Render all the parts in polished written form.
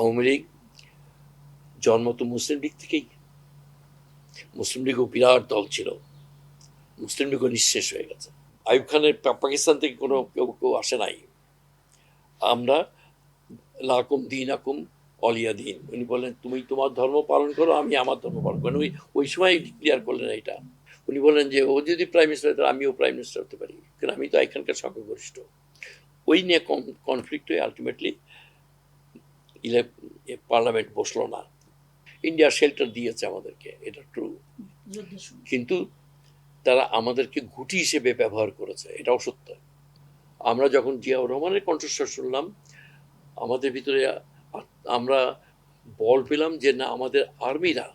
আওয়ামী লীগ জন্ম তো মুসলিম লীগ থেকেই। মুসলিম লীগও বিরাট দল ছিল, মুসলিম লীগও নিঃশেষ হয়ে গেছে। আইয়ুব খানের পাকিস্তান থেকে কোনো কেউ কেউ আসে নাই। আমরা লাকুম দিন আকুম অলিয়া দিন, উনি বললেন তুমি তোমার ধর্ম পালন করো, আমি আমার ধর্ম পালন করেন। ওই সময় ক্লিয়ার করলেন এটা। উনি বললেন যে ও যদি প্রাইম মিনিস্টার হয় তাহলে আমিও প্রাইম মিনিস্টার হতে পারি, কারণ আমি তো এখানকার সংখ্যাগরিষ্ঠ। ওই নিয়ে কনফ্লিক্ট হয়ে আলটিমেটলি পার্লামেন্ট বসলো না। ইন্ডিয়া শেল্টার দিয়েছে আমাদেরকে, এটা ট্রু, কিন্তু তারা আমাদেরকে ঘুঁটি হিসেবে ব্যবহার করেছে, এটাও সত্য। আমরা যখন জিয়াউর রহমানের কণ্ঠস্বর শুনলাম, আমাদের ভিতরে আমরা বল পেলাম যে না, আমাদের আর্মিরা,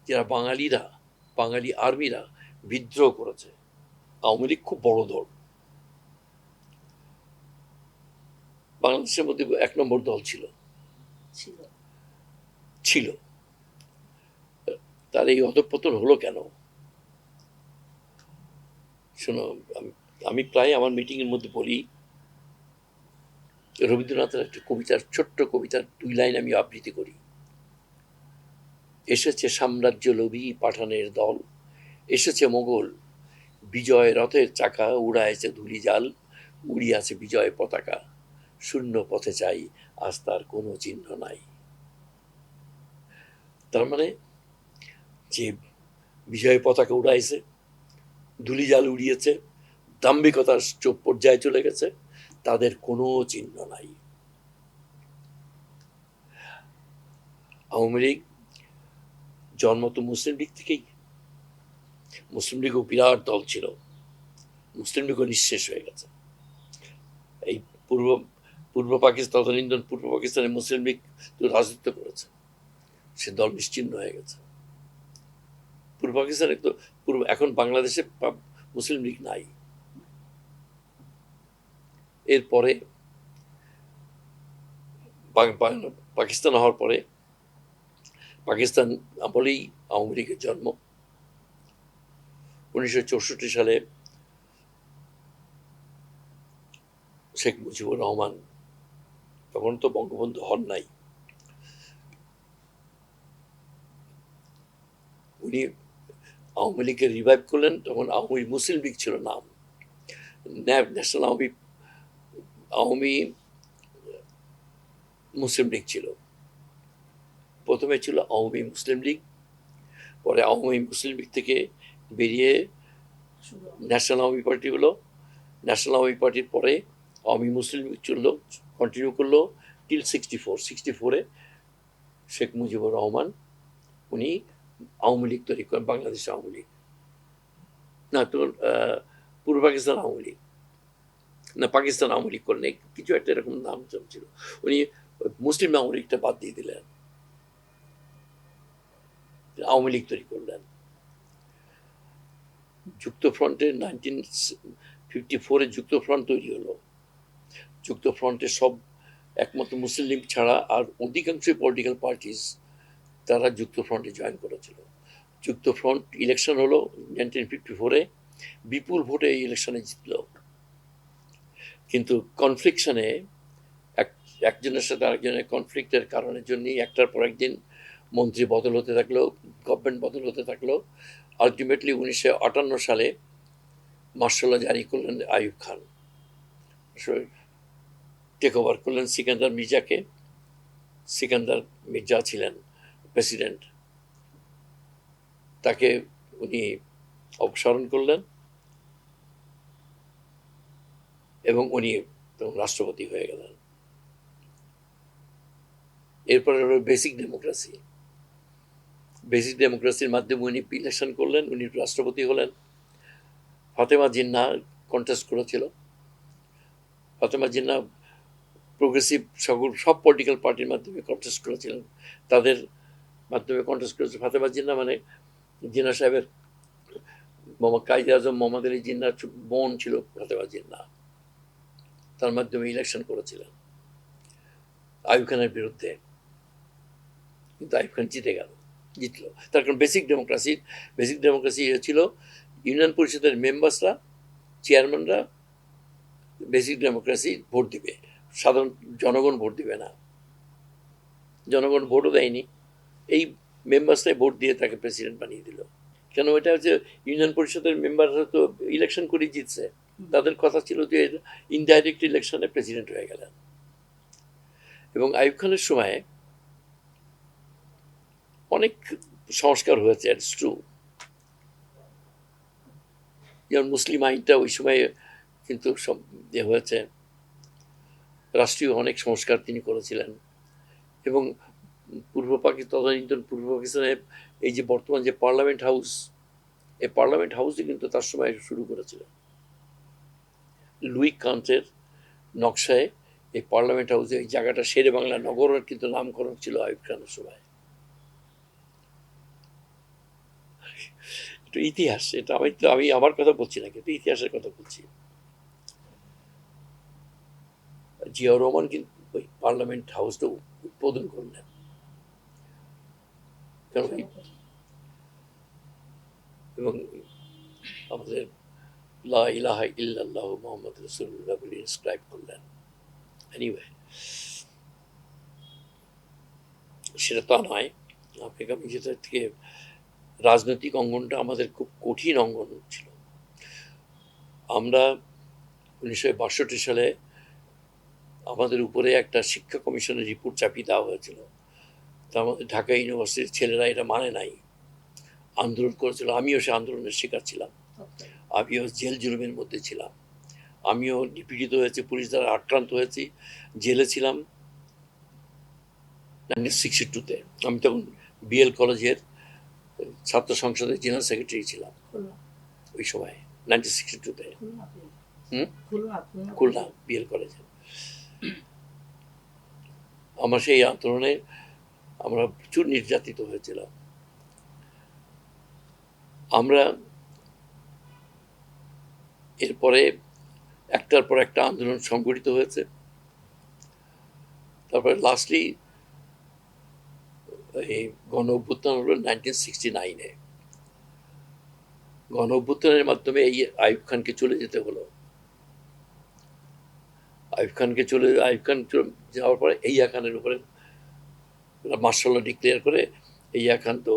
যারা বাঙালি আর্মিরা বিদ্রোহ করেছে। আওয়ামী লীগ খুব বড় দল, বাংলাদেশের মধ্যে 1 নম্বর দল ছিল। তার এই অধঃপতন হলো কেন? শোনো, আমি প্রায় আমার মিটিংয়ের মধ্যে বলি, রবীন্দ্রনাথের একটা কবিতার, ছোট্ট কবিতার 2 লাইন আমি আবৃত্তি করি। এসেছে সাম্রাজ্য লোভী পাঠানের দল, এসেছে মোগল বিজয় রথের চাকা, উড়াইছে ধুলি জাল, উড়িয়াছে বিজয় পতাকা, শূন্য পথে চাই আজ তার কোনো চিহ্ন নাই। তার মানে যে বিজয় পতাকা উড়াইছে, ধুলি জাল উড়িয়েছে, দাম্ভিকতার পর্যায়ে চলে গেছে, তাদের কোনো চিহ্ন নাই। আওয়ামী লীগ জন্ম তো মুসলিম লীগ থেকেই। মুসলিম লীগও বিরাট দল ছিল, মুসলিম লীগও নিঃশেষ হয়ে গেছে। এই পূর্ব পূর্ব পাকিস্তান, তদানীন্তন পূর্ব পাকিস্তানে মুসলিম লীগ তো রাজত্ব করেছে, সে দল নিশ্চিহ্ন হয়ে গেছে। পূর্ব পাকিস্তানে তো এখন বাংলাদেশে মুসলিম লীগ নাই। এরপরে পাকিস্তান হওয়ার পরে পাকিস্তান আমলেই আওয়ামী লীগের জন্ম। 1964 সালে শেখ মুজিবুর রহমান, তখন তো বঙ্গবন্ধু হন নাই, উনি আওয়ামী লীগকে রিভাইভ করলেন। তখন আওয়ামী মুসলিম লীগ ছিল নাম, ন্যাশনাল আওয়ামী মুসলিম লীগ ছিল। প্রথমে ছিল আওয়ামী মুসলিম লীগ, পরে আওয়ামী মুসলিম লীগ থেকে বেরিয়ে ন্যাশনাল আওয়ামী পার্টি হলো। ন্যাশনাল আওয়ামী পার্টির পরে আওয়ামী মুসলিম লীগ চললো, কন্টিনিউ করলো টিল 64-এ শেখ মুজিবুর রহমান উনি আওয়ামী লীগ তৈরি করেন, বাংলাদেশ আওয়ামী লীগ না, তখন পূর্ব পাকিস্তান আওয়ামী লীগ না, পাকিস্তান আওয়ামী লীগ করেন, কিছু একটা এরকম নাম ছিল। উনি মুসলিম আওয়ামী লীগটা বাদ দিয়ে দিলেন, আওয়ামী লীগ তৈরি করলেন। যুক্তফ্রন্টে 1954-এ যুক্তফ্রন্ট তৈরি হলো। যুক্তফ্রন্টে সব একমাত্র মুসলিম লীগ ছাড়া আর অধিকাংশ পলিটিক্যাল পার্টিস তারা যুক্তফ্রন্টে জয়েন করেছিল। যুক্তফ্রন্ট ইলেকশন হলো 1954-এ, বিপুল ভোটে এই ইলেকশনে জিতল, কিন্তু কনফ্লিকশনে একজনের সাথে আরেকজনের কনফ্লিক্টের কারণের জন্যই একটার পর একদিন মন্ত্রী বদল হতে থাকলো, গভর্নমেন্ট বদল হতে থাকলো। আলটিমেটলি 1958 সালে মার্শাল জারি করলেন আইয়ুব খান, টেক ওভার করলেন সিকান্দার মির্জাকে। সিকান্দার মির্জা ছিলেন প্রেসিডেন্ট, তাকে উনি অপসারণ করলেন এবং উনি রাষ্ট্রপতি হয়ে গেলেন। এরপরে হলো বেসিক ডেমোক্রেসির মাধ্যমে উনি ইলেকশন করলেন, উনি রাষ্ট্রপতি হলেন। ফাতেমা জিন্নাহ কন্টেস্ট করেছিল। ফাতেমা জিন্নাহ প্রোগ্রেসিভ সব পলিটিক্যাল পার্টির মাধ্যমে কন্টেস্ট করেছিলেন, তাদের মাধ্যমে কন্টেস্ট করেছে। ফাতেমা জিন্নাহ মানে জিন্নাহ সাহেবের কায়েদ আজম মোহাম্মদ আলী জিন্নাহর বোন ছিল ফাতেমা জিন্নাহ, তার মাধ্যমে ইলেকশন করেছিলেন আইয়ুব খানের বিরুদ্ধে, কিন্তু আইয়ুব খান জিতলো। তার কারণ বেসিক ডেমোক্রেসি ছিল ইউনিয়ন পরিষদের মেম্বার্সরা, চেয়ারম্যানরা বেসিক ডেমোক্রেসি ভোট দিবে, সাধারণ জনগণ ভোট দিবে না। জনগণ ভোটও দেয়নি, এই মেম্বার্সরাই ভোট দিয়ে তাকে প্রেসিডেন্ট বানিয়ে দিল। কেন? এটা হচ্ছে ইউনিয়ন পরিষদের মেম্বাররা তো ইলেকশন করে জিতছে, তাদের কথা ছিল যে ইনডাইরেক্ট ইলেকশনে প্রেসিডেন্ট হয়ে গেলেন। এবং আইয়ুব খানের সময় অনেক সংস্কার হয়েছে, ইটস ট্রু। যেমন মুসলিম আইনটা ওই সময় কিন্তু সব হয়েছে, রাষ্ট্রীয় অনেক সংস্কার তিনি করেছিলেন। এবং তদানীন্তন পূর্ব পাকিস্তানে এই যে বর্তমান যে পার্লামেন্ট হাউস, এই পার্লামেন্ট হাউসই কিন্তু তার সময় শুরু করেছিলেন। লুই কান্তের নকশায় এই পার্লামেন্ট হাউসে এই জায়গাটা শেরে বাংলা নগরের কিন্তু নামকরণ ছিল আইয়ুব খানের সময়। একটু ইতিহাস, এটা আমি আমার কথা বলছি না, কিন্তু ইতিহাসের কথা বলছি। জিয়াউর রহমান কিন্তু ওই পার্লামেন্ট হাউসটা উদ্বোধন করলেন। এবং আমাদের লা ইলাহা ইল্লাল্লাহ মুহাম্মদ রাসূলুল্লাহ বলে ইনস্ক্রাইব করলেন। এনিওয়ে, সেটা তা নয়। আমি যেটা থেকে রাজনৈতিক অঙ্গনটা আমাদের খুব কঠিন অঙ্গন ছিল। আমরা 1962 সালে আমাদের উপরে একটা শিক্ষা কমিশনের রিপোর্ট চাপিয়ে দেওয়া হয়েছিল। তা আমাদের ঢাকা ইউনিভার্সিটির ছেলেরা এটা মানে নাই, আন্দোলন করেছিল। আমিও সে আন্দোলনের শিকার ছিলাম, আমিও জেল জুলুমের মধ্যে ছিলাম, আমিও নিপীড়িত হয়েছি, পুলিশ দ্বারা আক্রান্ত হয়েছি, জেলে ছিলাম 1962-তে। আমি তখন বিএল কলেজের ছাত্র সংসদের জেনারেল সেক্রেটারি ছিলাম ওই সময়, 1962-তে। খুলনা বিএল কলেজে। আমার সেই আন্দোলনে আমরা প্রচুর নির্যাতিত হয়েছিলাম। আমরা এরপরে একটার পর একটা আন্দোলন সংগঠিত হয়েছে। তারপরে লাস্টলি এই গণ অভ্যুত্থান হলো 1969-এ। গণ অভ্যুত্থানের মাধ্যমে এই আইয়ুব খানকে চলে যেতে হলো। আইয়ুব খান যাওয়ার পরে ইয়াহিয়া খানের উপরে মার্শাল ল ডিক্লেয়ার করে ইয়াহিয়া খান তো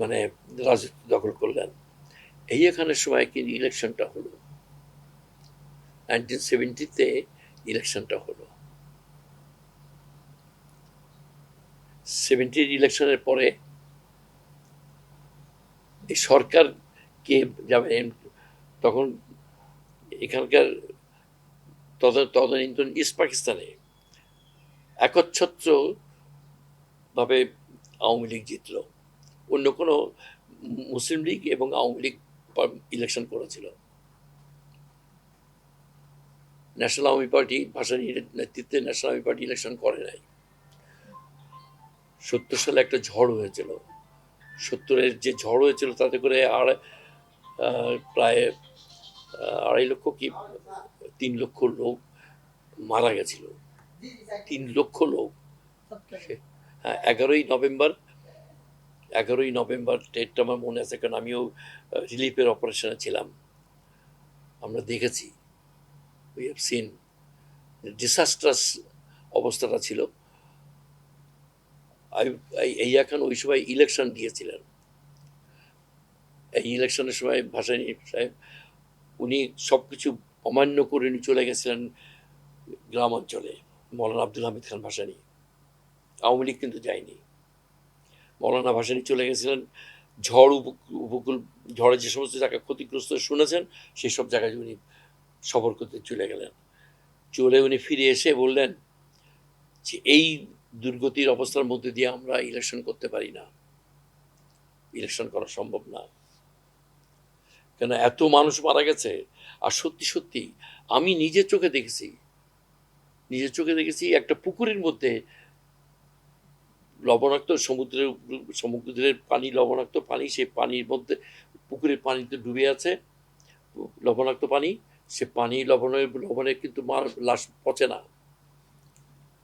মানে রাজত্ব দখল করলেন। ইয়াহিয়া খানের সময় কিন্তু ইলেকশনটা হলো, 1970-তে ইলেকশনটা হলো। 70-র ইলেকশনের পরে এই সরকার কে যাবে, তখন এখানকার তদানীন্তন ইস্ট পাকিস্তানে একচ্ছত্র ভাবে আওয়ামী লীগ জিতল। অন্য কোনো মুসলিম লীগ এবং আওয়ামী লীগ ইলেকশন করেছিল। ন্যাশনাল আওয়ামী পার্টি, ভাসানীর নেতৃত্বে ন্যাশনাল আওয়ামী পার্টি ইলেকশন করে নাই। 70 সালে একটা ঝড় হয়েছিল। 70-এর যে ঝড় হয়েছিল তাতে করে প্রায় 2.5 লক্ষ কি 3 লক্ষ লোক মারা গেছিল। 3 লক্ষ লোক। হ্যাঁ, 11ই নভেম্বর ডেটটা আমার মনে আছে, কারণ আমিও রিলিফের অপারেশনে ছিলাম। আমরা দেখেছি, উই হ্যাভ সিন ডিসাস্ট্রাস অবস্থাটা ছিল। ইয়াহিয়া খান ওই সময় ইলেকশন দিয়েছিলেন। এই ইলেকশনের সময় ভাসানী সাহেব উনি সব কিছু অমান্য করে উনি চলে গেছিলেন গ্রাম অঞ্চলে, মৌলানা আব্দুল হামিদ খান ভাসানী। আওয়ামী লীগ কিন্তু যায়নি। মৌলানা ভাসানী চলে গেছিলেন উপকূল, ঝড়ে যে সমস্ত জায়গা ক্ষতিগ্রস্ত শুনেছেন সেই সব জায়গায় উনি সফর করতে চলে গেলেন। চলে উনি ফিরে এসে বললেন যে এই দুর্গতির অবস্থার মধ্যে দিয়ে আমরা ইলেকশন করতে পারি না, ইলেকশন করা সম্ভব না, কেন এত মানুষ মারা গেছে। আর সত্যি সত্যি আমি নিজের চোখে দেখেছি একটা পুকুরের মধ্যে লবণাক্ত সমুদ্রের পানি, লবণাক্ত পানি, সেই পানির মধ্যে পুকুরের পানিতে ডুবে আছে লবণাক্ত পানি। সে পানি লবণের কিন্তু লাশ পচে না,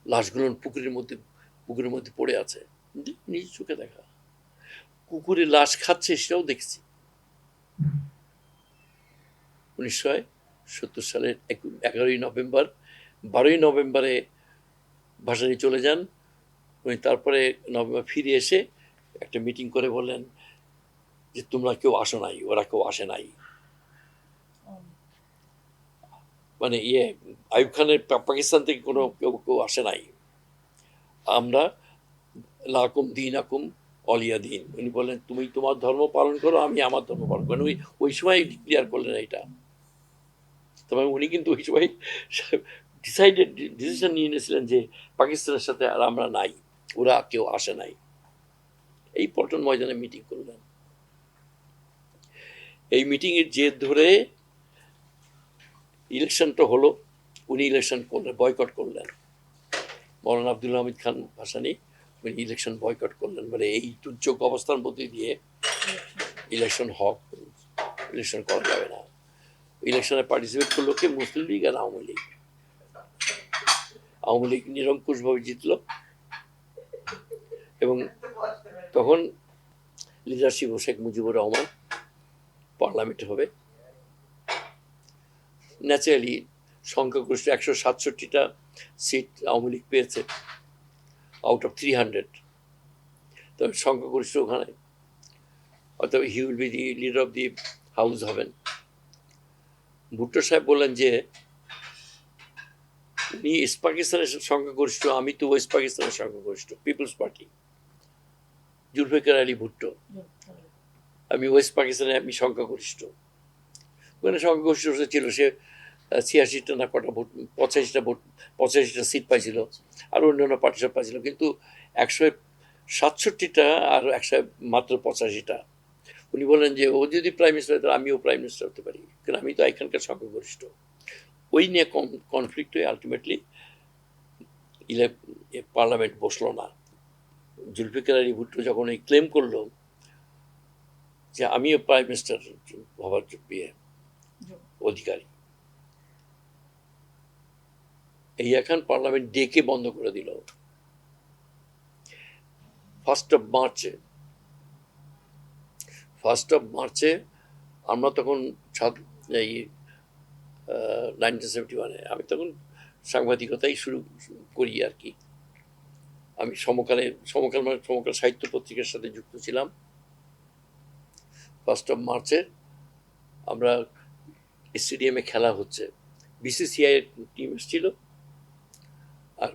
লাশগুলো পুকুরের মধ্যে পড়ে আছে। নিজের চোখে দেখা। কুকুরের লাশ খাচ্ছে সেটাও দেখছি। 1970 সালের 11ই নভেম্বর। 12ই নভেম্বরে ভাসানী চলে যান। উনি তারপরে নভেম্বর ফিরে এসে একটা মিটিং করে বললেন যে তোমরা কেউ আসো নাই, ওরা কেউ আসে নাই। মানে আইয়ুব খানের পাকিস্তান থেকে কোনো কেউ কেউ আসে নাই, আমরা লাকুম দিন আকুম অলিয়া দিন। উনি বললেন তুমি তোমার ধর্ম পালন করো, আমি আমার ধর্ম পালন করি। উনি ওই সময় ডিক্লিয়ার করলেন এটা। তবে উনি কিন্তু ওই সময় ডিসিশন নিয়ে নিয়েছিলেন যে পাকিস্তানের সাথে আর আমরা নাই, ওরা কেউ আসে নাই। এই পল্টন ময়দানে মিটিং করলেন। এই মিটিংয়ের জের ধরে ইলেকশনটা হলো। উনি ইলেকশন করলেন, বয়কট করলেন। মৌলানা আবদুল হামিদ খান ভাসানী উনি ইলেকশন বয়কট করলেন। মানে এই দুর্যোগ অবস্থার মধ্যে দিয়ে ইলেকশন ইলেকশন করা যাবে না। ইলেকশনে পার্টিসিপেট করলো কে? মুসলিম লীগ আর আওয়ামী লীগ। আওয়ামী লীগ নিরঙ্কুশভাবে জিতল এবং তখন লিডারশিপ ও শেখ মুজিবুর রহমান পার্লামেন্টে হবে। ন্যাচারালি সংখ্যাগরিষ্ঠ 167টা সিট আওয়ামী লীগ পেয়েছে আউট অফ 300। তবে সংখ্যাগরিষ্ঠ ওখানে, অর্থাৎ he will be the leader of the house হবেন। ভুট্টো সাহেব বললেন যে উনি ইস্ট পাকিস্তানের সংখ্যাগরিষ্ঠ, আমি তো ওয়েস্ট পাকিস্তানের সংখ্যাগরিষ্ঠ, পিপলস পার্টি, জুলফিকার আলী ভুট্টো, আমি ওয়েস্ট পাকিস্তানে আমি সংখ্যাগরিষ্ঠ। ওখানে সংখ্যাগরিষ্ঠ ছিল সে 86টা না কটা ভোট, 85টা সিট পাইছিল, আর অন্যান্য পার্টি সব পাইছিল, কিন্তু 167টা আর মাত্র 85টা। উনি বলেন যে ও যদি প্রাইম মিনিস্টার হয় আমিও প্রাইম মিনিস্টার হতে পারি, কারণ আমি তো এখানকার সংখ্যাগরিষ্ঠ। ওই নিয়ে কনফ্লিক্ট হয়ে আলটিমেটলি পার্লামেন্ট বসলো না। জুলফিকার আলী ভুট্টো যখন এই ক্লেম করলো যে আমিও প্রাইম মিনিস্টার হবার অধিকারী, এই এখন পার্লামেন্ট ডেকে বন্ধ করে দিল 1 মার্চে। আমরা তখন এই 1971-এ আমি তখন সাংবাদিকতাই শুরু করি আর কি। আমি সমকাল সাহিত্য পত্রিকার সাথে যুক্ত ছিলাম। 1 মার্চে আমরা স্টেডিয়ামে খেলা হচ্ছে, বিসিসিআই টিম এসেছিল আর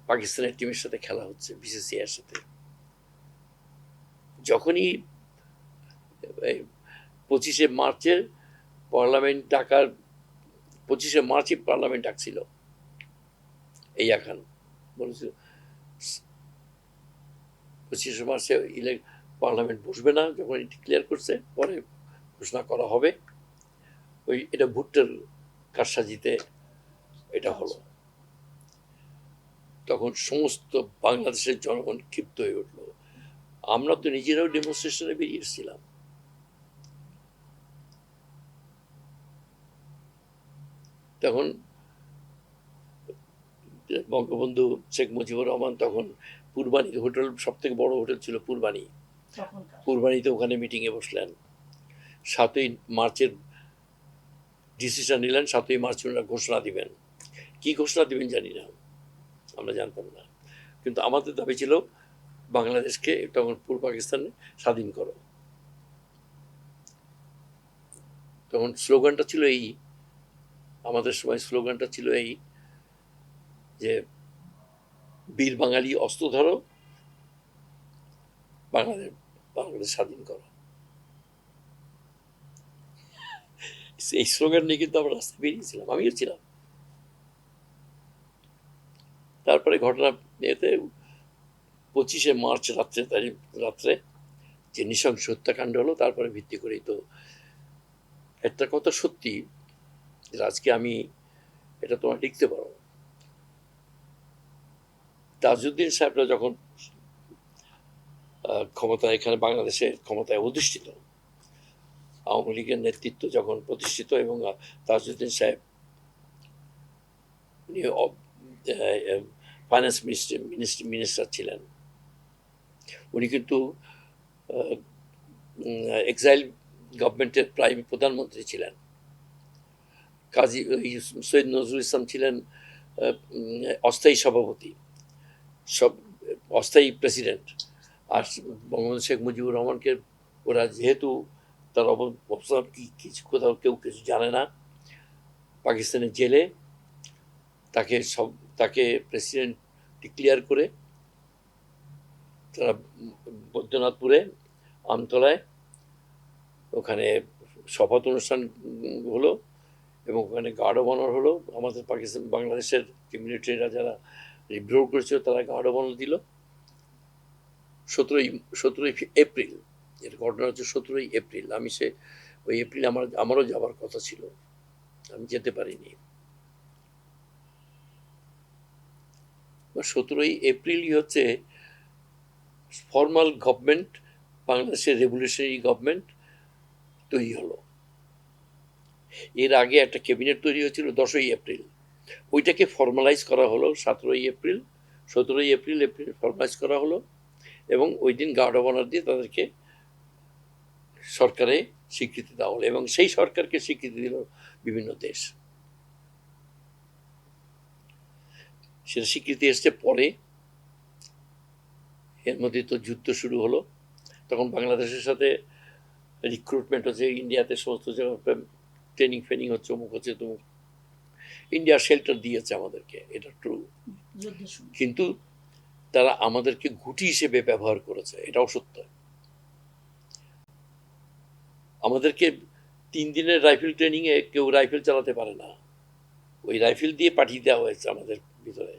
পাকিস্তানের টিমের সাথে খেলা হচ্ছে বিসিসিআইয়ের সাথে। যখনই 25শে মার্চের পার্লামেন্ট ডাকার, 25শে মার্চই পার্লামেন্ট ডাকছিল। এই এখন বলেছিল 25শে মার্চে পার্লামেন্ট বসবে না, যখন ডিক্লেয়ার করছে পরে ঘোষণা করা হবে। এটা ভুট্টোর কারসাজিতে এটা হলো। তখন সমস্ত বাংলাদেশের জনগণ ক্ষিপ্ত হয়ে উঠল। আমরা তো নিজেরাও ডেমনস্ট্রেশনে বেরিয়ে এসেছিলাম। তখন বঙ্গবন্ধু শেখ মুজিবুর রহমান তখন পূর্বাণী হোটেল, সব থেকে বড় হোটেল ছিল পূর্বাণীতে, ওখানে মিটিংয়ে বসলেন। 7ই মার্চের ডিসিশন নিলেন, 7ই মার্চ ওনারা ঘোষণা দিবেন। কি ঘোষণা দিবেন জানি না, আমরা জানতাম না, কিন্তু আমাদের দাবি ছিল বাংলাদেশকে তখন পূর্ব পাকিস্তানে স্বাধীন করো। তখন স্লোগানটা ছিল এই, আমাদের সময় স্লোগানটা ছিল এই যে বীর বাঙালি অস্ত্র ধরো, বাংলাদেশ স্বাধীন করো। এই স্লোগান নিয়ে কিন্তু আমরা রাস্তায় বেরিয়েছিলাম, আমিও ছিলাম। তারপরে ঘটনা এতে 25শে মার্চ রাত্রে যে নৃশংস হত্যাকাণ্ড হলো, তারপরে ভিত্তি করেই তো একটা কথা সত্যি, আজকে আমি এটা তোমার লিখতে পারো। তাজউদ্দিন সাহেবরা যখন ক্ষমতা, এখানে বাংলাদেশের ক্ষমতায় অধিষ্ঠিত, আওয়ামী লীগের নেতৃত্ব যখন প্রতিষ্ঠিত এবং তাজউদ্দিন সাহেব উনি ফাইন্যান্স মিনিস্টার ছিলেন, উনি কিন্তু এক্সাইল গভর্নমেন্টের প্রধানমন্ত্রী ছিলেন। কাজী সৈয়দ নজরুল ইসলাম ছিলেন অস্থায়ী সভাপতি, সব অস্থায়ী প্রেসিডেন্ট। আর বঙ্গবন্ধু শেখ মুজিবুর রহমানকে ওরা যেহেতু তার অবস্থান কি কিছু কোথাও কেউ কিছু জানে না, পাকিস্তানের জেলে তাকে প্রেসিডেন্ট ডিক্লেয়ার করে তারা বৈদ্যনাথপুরে আমতলায় ওখানে শপথ অনুষ্ঠান হলো, এবং ওখানে গার্ড অব অনার হলো। আমাদের বাংলাদেশের যে মিলিটারিরা যারা বিদ্রোহ করেছিল তারা গার্ড অব অনার দিল। 17ই এপ্রিল, এর ঘটনা হচ্ছে 17ই এপ্রিল। ওই এপ্রিল আমারও যাবার কথা ছিল, আমি যেতে পারিনি। 17ই এপ্রিলই হচ্ছে ফর্মাল গভর্নমেন্ট, বাংলাদেশের রেভলিউশনারি গভর্নমেন্ট তৈরি হলো। এর আগে একটা ক্যাবিনেট তৈরি হয়েছিল 10ই এপ্রিল, ওইটাকে ফর্মালাইজ করা হলো 17ই এপ্রিল। 17ই এপ্রিল ফর্মালাইজ করা হলো, এবং ওই দিন গার্ড অব অনার দিয়ে তাদেরকে সরকারে স্বীকৃতি দেওয়া হলো, এবং সেই সরকারকে স্বীকৃতি দিল বিভিন্ন দেশ। সেটা স্বীকৃতি এসছে পরে, এর মধ্যে তো যুদ্ধ শুরু হলো। তখন বাংলাদেশের সাথে রিক্রুটমেন্ট হচ্ছে, ইন্ডিয়াতে সমস্ত জায়গায় ট্রেনিং ফেনিং হচ্ছে, অমুক হচ্ছে তমুক। ইন্ডিয়া শেল্টার দিয়েছে আমাদেরকে, এটা ট্রু, কিন্তু তারা আমাদেরকে ঘুঁটি হিসেবে ব্যবহার করেছে, এটাও সত্য। আমাদেরকে 3 দিনের রাইফেল ট্রেনিংয়ে কেউ রাইফেল চালাতে পারে না, ওই রাইফেল দিয়ে পাঠিয়ে দেওয়া হয়েছে আমাদের ভিতরে।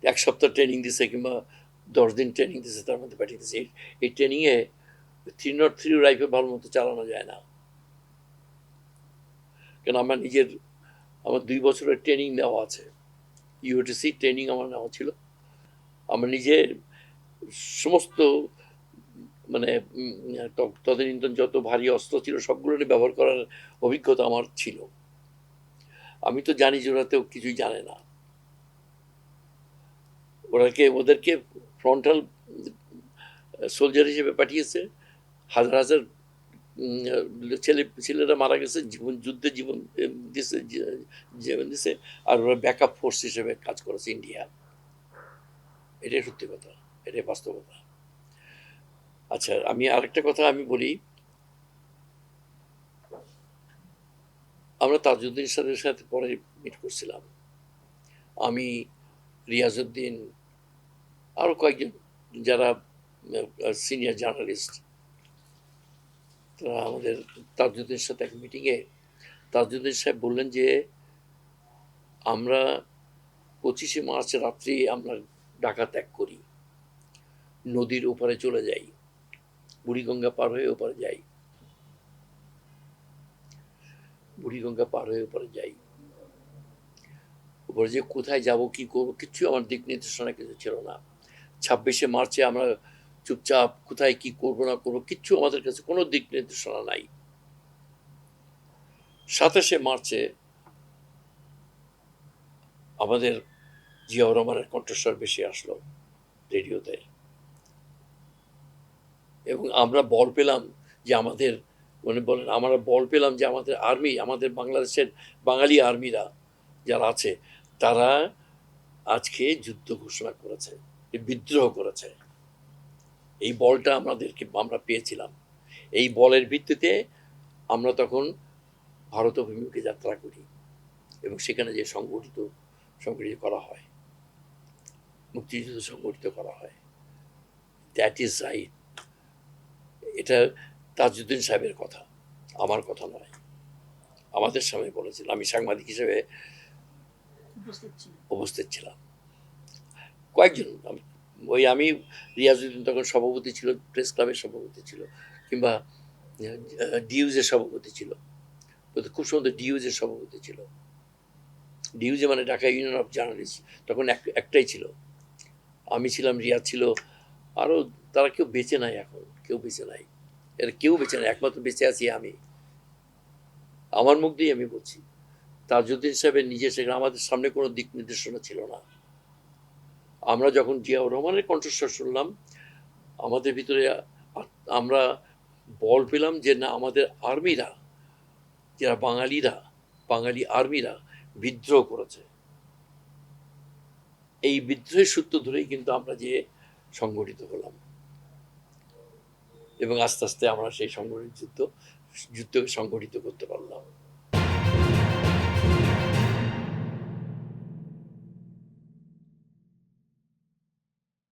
1 সপ্তাহ ট্রেনিং দিছে কিংবা 10 দিন ট্রেনিং দিছে, তার মধ্যে পাঠিয়ে দিছে। এই ট্রেনিংয়ে 303 রাইফেল ভালো মতো চালানো যায় না, কেন আমার 2 বছরের ট্রেনিং নেওয়া আছে, ইউটিসি ট্রেনিং আমার নেওয়া ছিল। আমার নিজে সমস্ত মানে তদানীন্তন যত ভারী অস্ত্র ছিল সবগুলো নিয়ে ব্যবহার করার অভিজ্ঞতা আমার ছিল। আমি তো জানি যে ওরা তো কিছুই জানে না। ওদেরকে ফ্রন্টাল সোলজার হিসেবে পাঠিয়েছে, হাজার হাজার ছেলেরা মারা গেছে, যুদ্ধে জীবন দিছে, আর ওরা ব্যাকআপ ফোর্স হিসেবে কাজ করেছে ইন্ডিয়া। এটাই সত্যি কথা, এটাই বাস্তবতা। আচ্ছা, আমি আরেকটা কথা আমি বলি, আমরা তাজউদ্দিন স্যারের সাথে পরে মিট করছিলাম, আমি, রিয়াজউদ্দিন, আরো কয়েকজন যারা সিনিয়র জার্নালিস্ট, তারা আমাদের তাজউদ্দিনের সাথে এক মিটিংয়ে তাজউদ্দিন সাহেব বললেন যে আমরা 25শে মার্চ রাত্রি আমরা ঢাকা ত্যাগ করি, নদীর ওপারে চলে যাই, বুড়িগঙ্গা পার হয়ে ওপারে যাই, বুড়িগঙ্গা পার হয়ে ওপারে যাই। ওপরে যে কোথায় যাব, কি করবো, কিচ্ছু আমার দিক নির্দেশনা কিছু ছিল না। 26শে মার্চে আমরা চুপচাপ কোথায় কি করবো না করবো কিচ্ছু আমাদের কাছে কোনো দিক নির্দেশনা নাই। 27শে মার্চে আমাদের জিয়াউর রহমানের কণ্ঠস্বর বেশি আসলো রেডিওতে, এবং আমরা বল পেলাম যে আমাদের আমরা বল পেলাম যে আমাদের আর্মি, আমাদের বাংলাদেশের বাঙালি আর্মিরা যারা আছে, তারা আজকে যুদ্ধ ঘোষণা করেছে, বিদ্রোহ করেছে। এই বলটা আমরা পেয়েছিলাম। এই বলের ভিত্তিতে আমরা তখন ভারত অভিমুখে যাত্রা করি, এবং সেখানে যে সংগঠিত করা হয়, মুক্তিযুদ্ধ সংগঠিত করা হয়। That is right. এটা তাজউদ্দিন সাহেবের কথা, আমার কথা নয়, আমাদের সামনে বলেছিল, আমি সাংবাদিক হিসেবে উপস্থিত ছিলাম। কয়েকজন, আমি, রিয়াজউদ্দিন তখন সভাপতি ছিল, প্রেস ক্লাবের সভাপতি ছিল, কিংবা ডিউজের সভাপতি ছিল, খুব সুন্দর ডিউজের সভাপতি ছিল। ডিউজে মানে ঢাকা ইউনিয়ন অফ জার্নালিস্ট, তখন একটাই ছিল, আমি ছিলাম, রিয়াজ ছিল, আরও তারা কেউ বেঁচে নাই, এখন কেউ বেঁচে নাই, এর কেউ বেঁচে নাই, একমাত্র বেঁচে আছি আমি। আমার মুখ দিয়ে আমি বলছি, তাজউদ্দিন সাহেবের নিজে, সেখানে আমাদের সামনে কোনো দিক নির্দেশনা ছিল না। আমরা যখন জিয়াউর রহমানের কণ্ঠস্বর শুনলাম, আমাদের ভিতরে আমরা বল পেলাম যে না, আমাদের আর্মিরা, যারা বাঙালিরা, বাঙালি আর্মিরা বিদ্রোহ করেছে। এই বিদ্রোহের সূত্র ধরেই কিন্তু আমরা যে সংগঠিত হলাম এবং আস্তে আস্তে আমরা সেই যুদ্ধকে সংগঠিত করতে পারলাম।